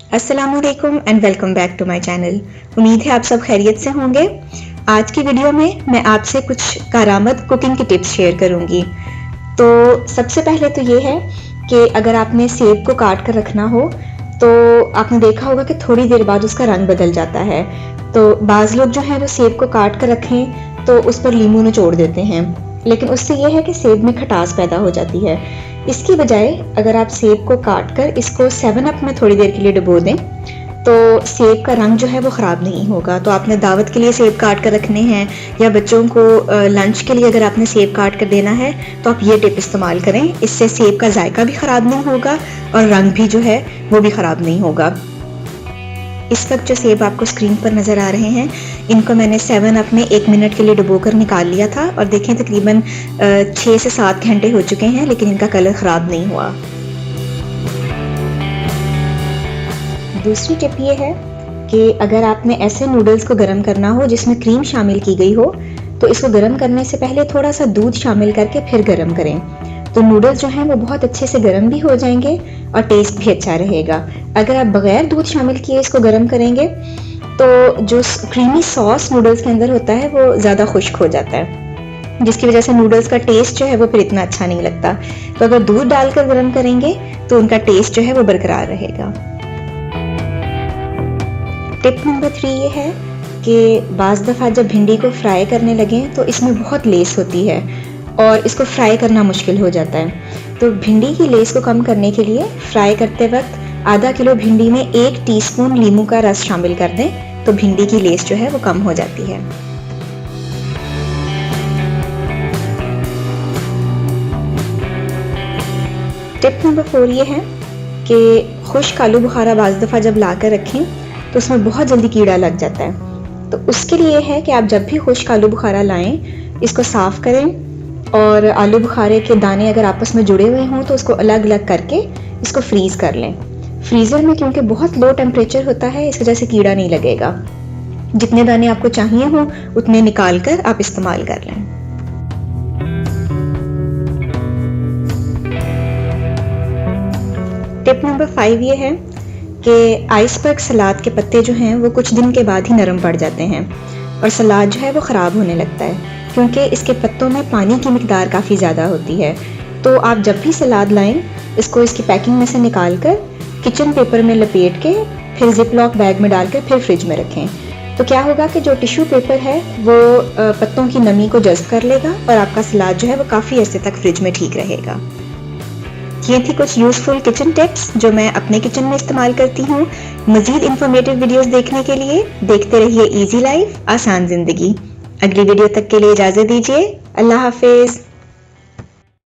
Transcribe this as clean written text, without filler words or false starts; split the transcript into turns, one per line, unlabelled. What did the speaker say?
अस्सलामुअलैकुम and welcome back to my channel. उम्मीद है आप सब खैरियत से होंगे। आज की वीडियो में मैं आपसे कुछ कारआमद कुकिंग की टिप्स शेयर करूंगी। तो सबसे पहले तो ये है कि अगर आपने सेब को काट कर रखना हो तो आपने देखा होगा कि थोड़ी देर बाद उसका रंग बदल जाता है। तो बाज़ लोग जो है वो सेब को काट कर रखें तो उस पर लीमू निचोड़ देते हैं, लेकिन उससे यह है कि सेब में खटास पैदा हो जाती है। इसकी बजाय अगर आप सेब को काट कर इसको 7 अप में थोड़ी देर के लिए डुबो दें तो सेब का रंग जो है वो ख़राब नहीं होगा। तो आपने दावत के लिए सेब काट कर रखने हैं या बच्चों को लंच के लिए अगर आपने सेब काट कर देना है तो आप ये टिप इस्तेमाल करें। इससे सेब का जायका भी ख़राब नहीं होगा और रंग भी जो है वो भी ख़राब नहीं होगा। इस वक्त जो सेब आपको स्क्रीन पर नज़र आ रहे हैं इनको मैंने 7 अप में 1 मिनट के लिए डुबोकर निकाल लिया था और देखें तकरीबन 6 से 7 घंटे हो चुके हैं, लेकिन इनका कलर ख़राब नहीं हुआ। दूसरी टिप ये है कि अगर आपने ऐसे नूडल्स को गर्म करना हो जिसमें क्रीम शामिल की गई हो तो इसको गर्म करने से पहले थोड़ा सा दूध शामिल करके फिर गर्म करें, तो नूडल्स जो हैं वो बहुत अच्छे से गर्म भी हो जाएंगे और टेस्ट भी अच्छा रहेगा। अगर आप बगैर दूध शामिल किए इसको गर्म करेंगे तो जो क्रीमी सॉस नूडल्स के अंदर होता है वो ज़्यादा खुश्क हो जाता है, जिसकी वजह से नूडल्स का टेस्ट जो है वो फिर इतना अच्छा नहीं लगता। तो अगर दूध डालकर गर्म करेंगे तो उनका टेस्ट जो है वो बरकरार रहेगा। टिप नंबर 3 ये है कि बाज़ दफ़ा जब भिंडी को फ्राई करने लगें तो इसमें बहुत लेस होती है और इसको फ्राई करना मुश्किल हो जाता है। तो भिंडी की लेस को कम करने के लिए फ्राई करते वक्त आधा किलो भिंडी में 1 टीस्पून लीमू का रस शामिल कर दें तो भिंडी की लेस जो है वो कम हो जाती है। टिप नंबर 4 ये है कि खुश्क आलू बुखारा बाज़ दफ़ा जब ला कर रखें तो उसमें बहुत जल्दी कीड़ा लग जाता है। तो उसके लिए है कि आप जब भी खुश्क आलू बुखारा लाएं इसको साफ़ करें और आलू बुखारे के दाने अगर आपस में जुड़े हुए हों तो उसको अलग अलग करके इसको फ्रीज़ कर लें। फ्रीज़र में क्योंकि बहुत लो टेम्परेचर होता है इस वजह से कीड़ा नहीं लगेगा। जितने दाने आपको चाहिए हों उतने निकाल कर आप इस्तेमाल कर लें। टिप नंबर 5 ये है कि आइसबर्ग सलाद के पत्ते जो हैं वो कुछ दिन के बाद ही नरम पड़ जाते हैं और सलाद जो है वो ख़राब होने लगता है क्योंकि इसके पत्तों में पानी की मिकदार काफ़ी ज़्यादा होती है। तो आप जब भी सलाद लाएं इसको इसकी पैकिंग में से निकाल कर किचन पेपर में लपेट के फिर जिप लॉक बैग में डालकर फिर फ्रिज में रखें। तो क्या होगा कि जो टिश्यू पेपर है वो पत्तों की नमी को जज़्ब कर लेगा और आपका सलाद जो है वो काफ़ी अरसे तक फ्रिज में ठीक रहेगा। ये थी कुछ यूज़फुल किचन टिप्स जो मैं अपने किचन में इस्तेमाल करती हूँ। मज़ीद इंफॉर्मेटिव वीडियोस देखने के लिए देखते रहिए इजी लाइफ आसान ज़िंदगी। अगली वीडियो तक के लिए इजाज़त दीजिए। अल्लाह हाफिज़।